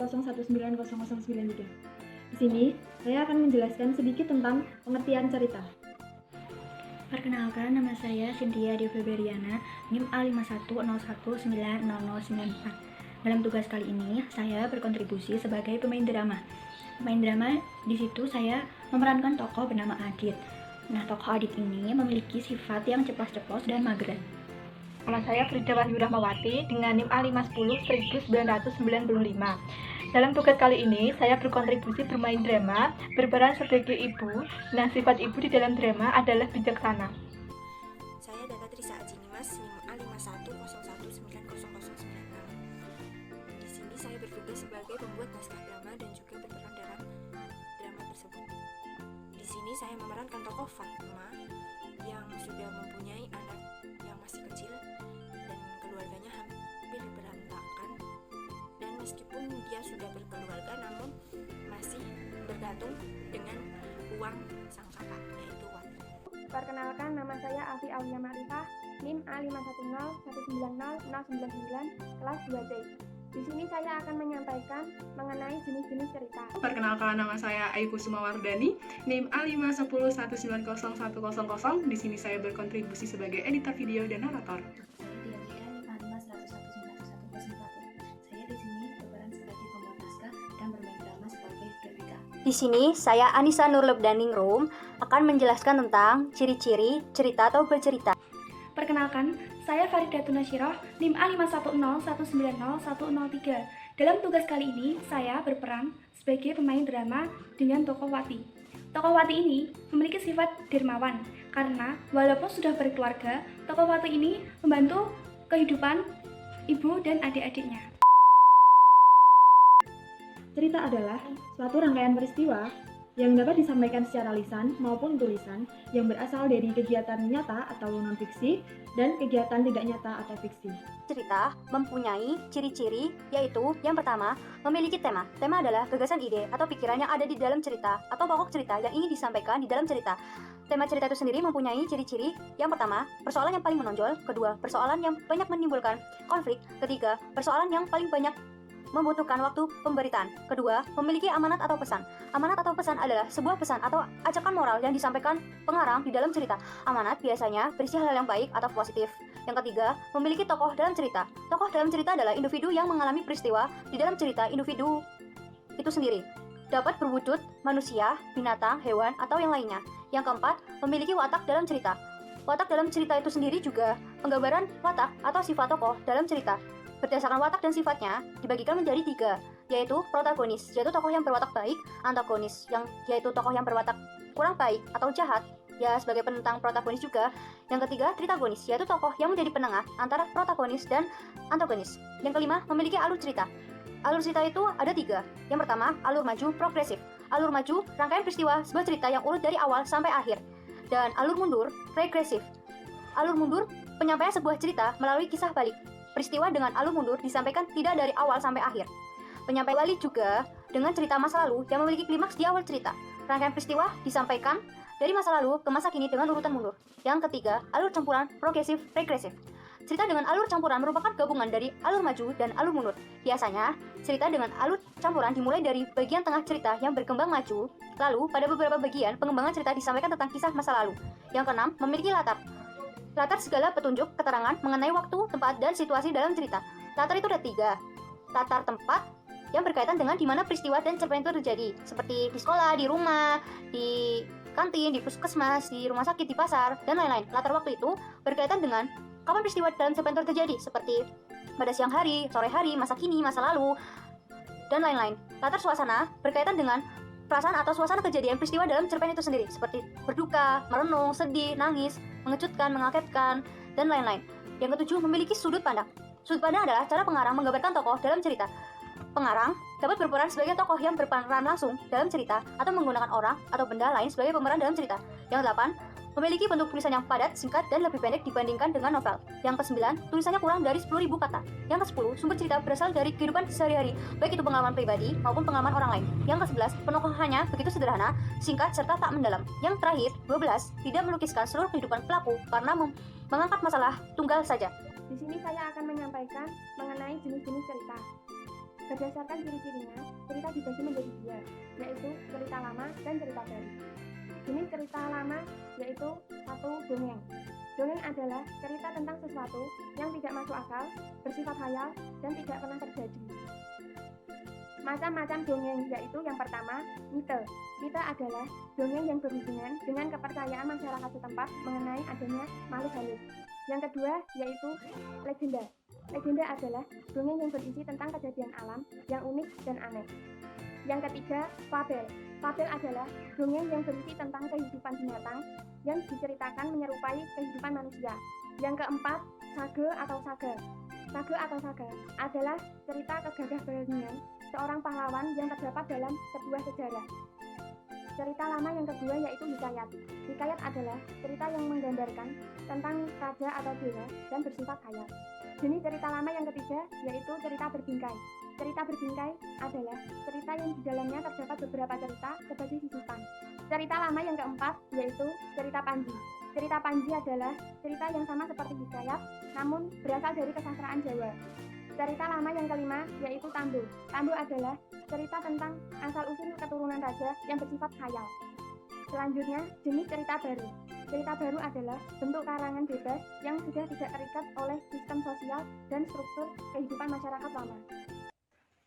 01900903. Di sini, saya akan menjelaskan sedikit tentang pengertian cerita. Perkenalkan, nama saya Cynthia Deveberiana, NIM A51019094. Dalam tugas kali ini, saya berkontribusi sebagai pemain drama. Pemain drama di situ saya memerankan tokoh bernama Adit. Nah, tokoh Adit ini memiliki sifat yang ceplas-ceplos dan mageran. Nama saya Frida Wahyu Rahmawati dengan NIM A5101995. Dalam tugas kali ini, saya berkontribusi bermain drama, berperan sebagai ibu. Nah, sifat ibu di dalam drama adalah bijaksana. Saya Data Trisa Ajinimas, NIM A5101900906. Di sini saya bertugas sebagai pembuat naskah drama dan juga berperan dalam drama tersebut. Di sini saya memerankan tokoh Fatma yang sudah mempunyai anak yang masih kecil dan keluarganya hampir berantakan. Dan meskipun dia sudah berkeluarga, namun masih bergantung dengan uang sang kakak, yaitu Wati. Perkenalkan, nama saya Afi Aulia Marifah, NIM A51019099, kelas 2C. Di sini saya akan menyampaikan mengenai jenis-jenis cerita. Perkenalkan, nama saya Ayu Kusuma Wardani, NIM A510190100. Di sini saya berkontribusi sebagai editor video dan narator. Di sini, saya Anissa Nurlebdaningrum akan menjelaskan tentang ciri-ciri cerita atau bercerita. Perkenalkan, saya Faridatun Nasyiroh, NIM A510190103. Dalam tugas kali ini, saya berperan sebagai pemain drama dengan tokoh Wati. Tokoh Wati ini memiliki sifat dermawan, karena walaupun sudah berkeluarga, tokoh Wati ini membantu kehidupan ibu dan adik-adiknya. Cerita adalah suatu rangkaian peristiwa yang dapat disampaikan secara lisan maupun tulisan yang berasal dari kegiatan nyata atau non-fiksi dan kegiatan tidak nyata atau fiksi. Cerita mempunyai ciri-ciri, yaitu yang pertama, memiliki tema. Tema adalah gagasan ide atau pikiran yang ada di dalam cerita atau pokok cerita yang ingin disampaikan di dalam cerita. Tema cerita itu sendiri mempunyai ciri-ciri. Yang pertama, persoalan yang paling menonjol. Kedua, persoalan yang banyak menimbulkan konflik. Ketiga, persoalan yang paling banyak membutuhkan waktu pemberitaan. Kedua, memiliki amanat atau pesan. Amanat atau pesan adalah sebuah pesan atau ajakan moral yang disampaikan pengarang di dalam cerita. Amanat biasanya berisi hal yang baik atau positif. Yang ketiga, memiliki tokoh dalam cerita. Tokoh dalam cerita adalah individu yang mengalami peristiwa di dalam cerita individu itu sendiri. Dapat berwujud manusia, binatang, hewan, atau yang lainnya. Yang keempat, memiliki watak dalam cerita. Watak dalam cerita itu sendiri juga penggambaran watak atau sifat tokoh dalam cerita. Berdasarkan watak dan sifatnya dibagikan menjadi 3, yaitu protagonis, yaitu tokoh yang berwatak baik, antagonis, yaitu tokoh yang berwatak kurang baik atau jahat, ya sebagai penentang protagonis juga. Yang ketiga, tritagonis, yaitu tokoh yang menjadi penengah antara protagonis dan antagonis. Yang kelima, memiliki alur cerita. Alur cerita itu ada 3. Yang pertama, alur maju progresif. Alur maju, rangkaian peristiwa sebuah cerita yang urut dari awal sampai akhir. Dan alur mundur, regresif. Alur mundur, penyampaian sebuah cerita melalui kisah balik. Peristiwa dengan alur mundur disampaikan tidak dari awal sampai akhir. Penyampaian balik juga dengan cerita masa lalu yang memiliki klimaks di awal cerita. Rangkaian peristiwa disampaikan dari masa lalu ke masa kini dengan urutan mundur. Yang ketiga, alur campuran progresif regresif. Cerita dengan alur campuran merupakan gabungan dari alur maju dan alur mundur. Biasanya, cerita dengan alur campuran dimulai dari bagian tengah cerita yang berkembang maju, lalu pada beberapa bagian pengembangan cerita disampaikan tentang kisah masa lalu. Yang keenam, memiliki latar. Latar segala petunjuk, keterangan mengenai waktu, tempat, dan situasi dalam cerita. Latar itu ada 3. Latar tempat yang berkaitan dengan di mana peristiwa dan cerpen itu terjadi, seperti di sekolah, di rumah, di kantin, di puskesmas, di rumah sakit, di pasar, dan lain-lain. Latar waktu itu berkaitan dengan kapan peristiwa dalam cerpen itu terjadi, seperti pada siang hari, sore hari, masa kini, masa lalu, dan lain-lain. Latar suasana berkaitan dengan perasaan atau suasana kejadian peristiwa dalam cerpen itu sendiri, seperti berduka, merenung, sedih, nangis, mengejutkan, mengagetkan, dan lain-lain. Yang ketujuh, memiliki sudut pandang. Sudut pandang adalah cara pengarang menggambarkan tokoh dalam cerita. Pengarang dapat berperan sebagai tokoh yang berperan langsung dalam cerita atau menggunakan orang atau benda lain sebagai pemeran dalam cerita. Yang kedelapan, memiliki bentuk tulisan yang padat, singkat, dan lebih pendek dibandingkan dengan novel. Yang ke-9, tulisannya kurang dari 10.000 kata. Yang ke-10, sumber cerita berasal dari kehidupan sehari-hari, baik itu pengalaman pribadi maupun pengalaman orang lain. Yang ke-11, penokohannya begitu sederhana, singkat, serta tak mendalam. Yang terakhir, 12, tidak melukiskan seluruh kehidupan pelaku karena mengangkat masalah tunggal saja. Di sini saya akan menyampaikan mengenai jenis-jenis cerita. Berdasarkan ciri-cirinya, cerita dibagi menjadi dua, yaitu cerita lama dan cerita baru. Jenis cerita lama yaitu satu, dongeng. Dongeng adalah cerita tentang sesuatu yang tidak masuk akal, bersifat khayal, dan tidak pernah terjadi. Macam-macam dongeng yaitu yang pertama, mite. Mite adalah dongeng yang berhubungan dengan kepercayaan masyarakat setempat mengenai adanya makhluk halus. Yang kedua yaitu legenda. Legenda adalah dongeng yang berisi tentang kejadian alam yang unik dan aneh. Yang ketiga, fabel. Fabel adalah dongeng yang berisi tentang kehidupan binatang yang diceritakan menyerupai kehidupan manusia. Yang keempat, sage atau saga. Sage atau saga adalah cerita kegagah-beranian seorang pahlawan yang terdapat dalam sebuah sejarah. Cerita lama yang kedua yaitu hikayat. Hikayat adalah cerita yang menggambarkan tentang raja atau dewa dan bersifat khayal. Jenis cerita lama yang ketiga yaitu cerita berbingkai. Cerita berbingkai adalah cerita yang di dalamnya terdapat beberapa cerita sebagai sisipan. Cerita lama yang keempat yaitu cerita panji. Cerita panji adalah cerita yang sama seperti hikayat, namun berasal dari kesastraan Jawa. Cerita lama yang kelima yaitu tambo. Tambo adalah cerita tentang asal-usul keturunan raja yang bersifat khayal. Selanjutnya, jenis cerita baru. Cerita baru adalah bentuk karangan bebas yang sudah tidak terikat oleh sistem sosial dan struktur kehidupan masyarakat lama.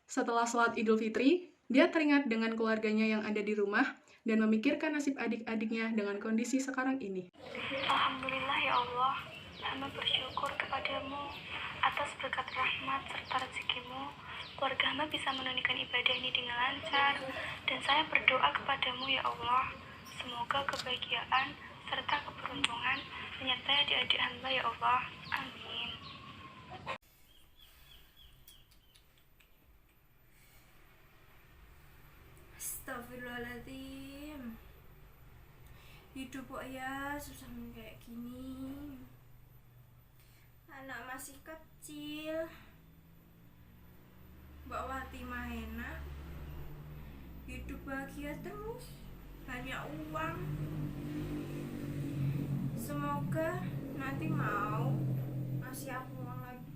Setelah sholat Idul Fitri, dia teringat dengan keluarganya yang ada di rumah dan memikirkan nasib adik-adiknya dengan kondisi sekarang ini. Alhamdulillah ya Allah, hamba bersyukur kepadamu atas berkat rahmat serta rezekimu. Keluarga hamba bisa menunaikan ibadah ini dengan lancar, dan saya berdoa kepadamu ya Allah, semoga kebahagiaan serta keberuntungan menyertai adik-adik hamba ya Allah. Amin. Astagfirullahaladzim. Hidup kok ya susah kayak gini. Anak masih kecil, Mbak Wati mah enak, hidup bahagia terus, banyak uang. Semoga nanti mau ngasih aku uang lagi,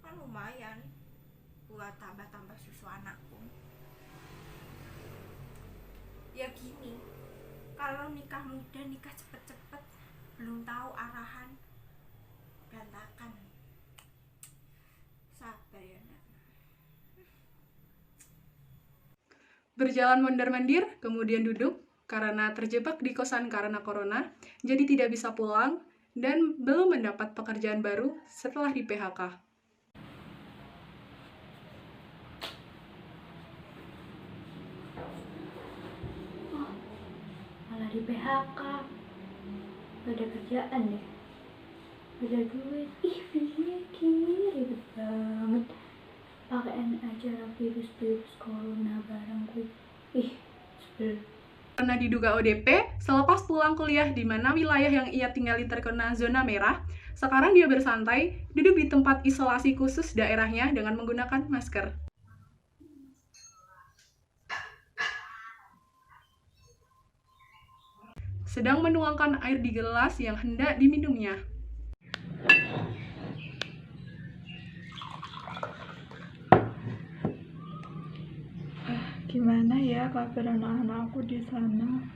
kan lumayan buat tambah-tambah susu anakku. Ya gini, kalau nikah muda, nikah cepet-cepet, belum tahu arahan, berantakan. Sabar ya nak. Berjalan mondar-mandir, kemudian duduk, karena terjebak di kosan karena corona, jadi tidak bisa pulang, dan belum mendapat pekerjaan baru setelah di PHK. Malah di PHK, gak ada kerjaan deh, gak ada duit. Ih, gini ribet banget, pakaian acara virus corona barang gue. Ih, sebel. Karena diduga ODP, selepas pulang kuliah di mana wilayah yang ia tinggali terkena zona merah, sekarang dia bersantai, duduk di tempat isolasi khusus daerahnya dengan menggunakan masker. Sedang menuangkan air di gelas yang hendak diminumnya. Gimana ya kabar anak-anakku di sana?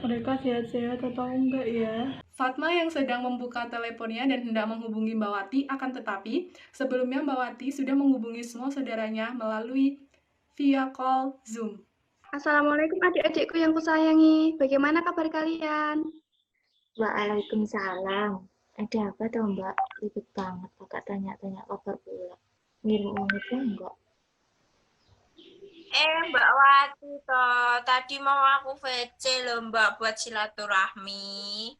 Mereka sehat-sehat atau enggak ya? Fatma yang sedang membuka teleponnya dan hendak menghubungi Mbak Wati, akan tetapi sebelumnya Mbak Wati sudah menghubungi semua saudaranya melalui via call Zoom. Assalamualaikum adik-adikku yang kusayangi. Bagaimana kabar kalian? Waalaikumsalam. Ada apa toh Mbak? Ribet banget kakak tanya-tanya kabar pula. Ngirim unitnya enggak? Mbak Wati toh, tadi mau aku VC loh Mbak buat silaturahmi.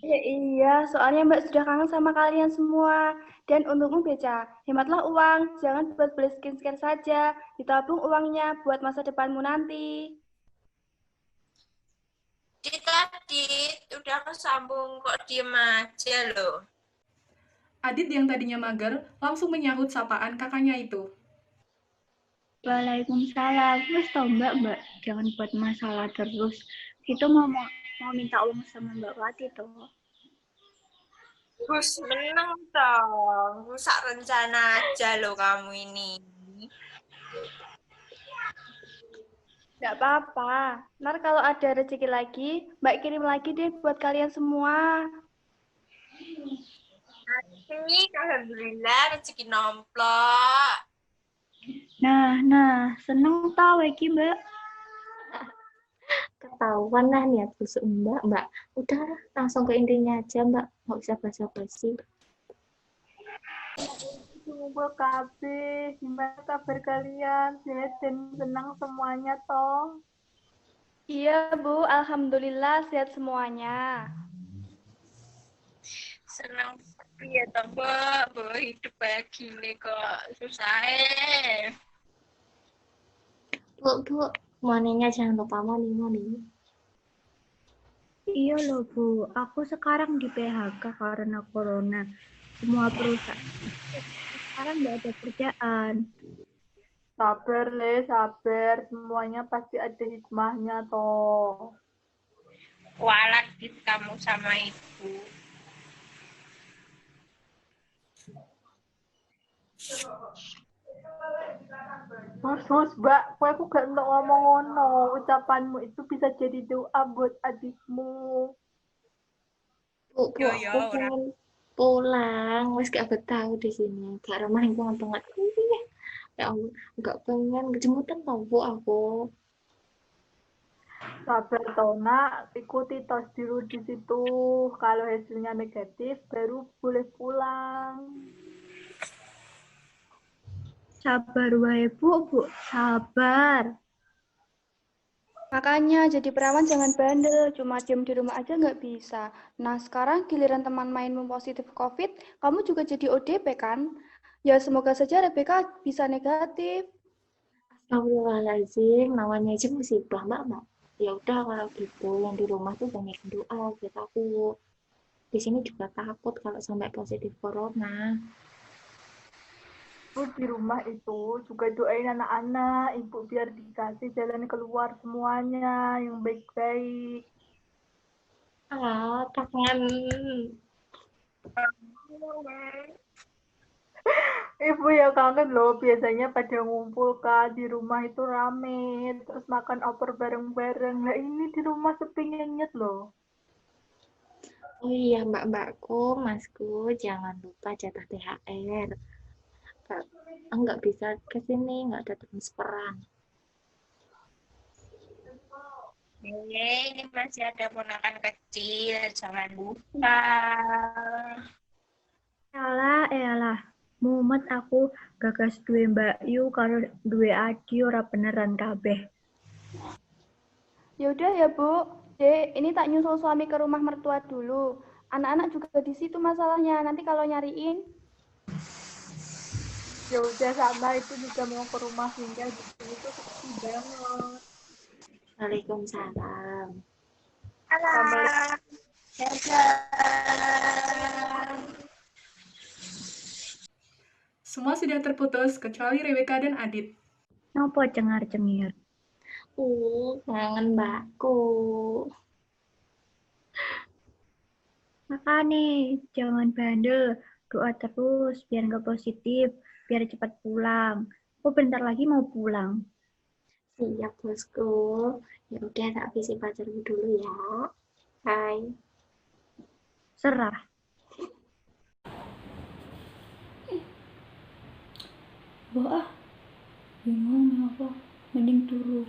Iya, soalnya Mbak sudah kangen sama kalian semua. Dan untukmu Beca, hematlah uang, jangan buat beli skincare saja, ditabung uangnya buat masa depanmu nanti. Tadi udah kesambung kok diem aja loh. Adit yang tadinya mager langsung menyahut sapaan kakaknya itu. Waalaikumsalam. Wes toh Mbak, jangan buat masalah terus. Kita mau minta uang sama Mbak Wati toh. Gus menang dong. Rusak rencana aja loh kamu ini. Nggak apa-apa. Ntar kalau ada rezeki lagi, Mbak kirim lagi deh buat kalian semua. Asik, alhamdulillah rezeki nomplok. Nah, seneng tau iki Mbak. Ketahuan lah niat busuk Mbak. Udah langsung ke intinya aja Mbak, nggak usah basa-basi. Semoga kabeh, gimana kabar kalian? Sehat dan senang semuanya toh? Iya, Bu. Alhamdulillah sehat semuanya. Senang ya toh, Mbak. Mbak hidup kayak gini kok susah. Bu, moneynya jangan lupa money. Iya loh Bu, aku sekarang di PHK karena corona. Semua perusahaan sekarang nggak ada kerjaan. Sabar, Le, sabar. Semuanya pasti ada hikmahnya toh. Kualat gitu kamu sama ibu. Sus, Mbak, aku gak untuk ngomong ngono. Ucapanmu itu bisa jadi doa buat adikmu. Bu, Yo aku yo ora. pengen pulang. Wes gak betah di sini. Gak ramah lingkungan banget. Ya Allah, gak pengen kejemutan tau Bu aku. Sabar toh, Nak. Ikuti tos dulu di situ. Kalau hasilnya negatif, baru boleh pulang. Sabar wae Bu, sabar. Makanya jadi perawan jangan bandel, cuma diem di rumah aja nggak bisa. Nah sekarang giliran teman mainmu positif COVID, kamu juga jadi ODP kan? Ya semoga saja Rebecca bisa negatif. Astagfirullahaladzim, namanya aja musibah Mbak. Ya udah kalau gitu, yang di rumah tuh banyak doa buat aku. Di sini juga takut kalau sampai positif corona. Ibu di rumah itu juga doain anak-anak, ibu biar dikasih jalan keluar semuanya yang baik-baik. Tangan. Ibu ya kangen loh, biasanya pada ngumpul kan di rumah itu rame, terus makan opor bareng-bareng. Nah ini di rumah sepi nyenyet loh. Oh iya mbak-mbakku, masku, jangan lupa jatah THR. Enggak bisa ke sini, enggak ada transferan. Ini masih ada ponakan kecil, jangan lupa. Elah. Mumet aku gagas duwe Mbak Yu karo duwe Adi ora beneran kabeh. Yaudah ya Bu, Dek, ini tak nyusul suami ke rumah mertua dulu. Anak-anak juga di situ masalahnya, nanti kalau nyariin. Ya udah sama itu juga mau ke rumah tinggal di sini tuh sepi banget. Waalaikumsalam. Alah. Semua sudah terputus kecuali Rebecca dan Adit. Nopo cengar-cengir? Kangen mbakku. Makanya jangan bandel, doa terus biar nggak positif, biar cepat pulang. Aku bentar lagi mau pulang. Siap bosku. Ya udah tak visi pacarku dulu ya. Hai. Serah. Boah, bingung apa? Mending turu.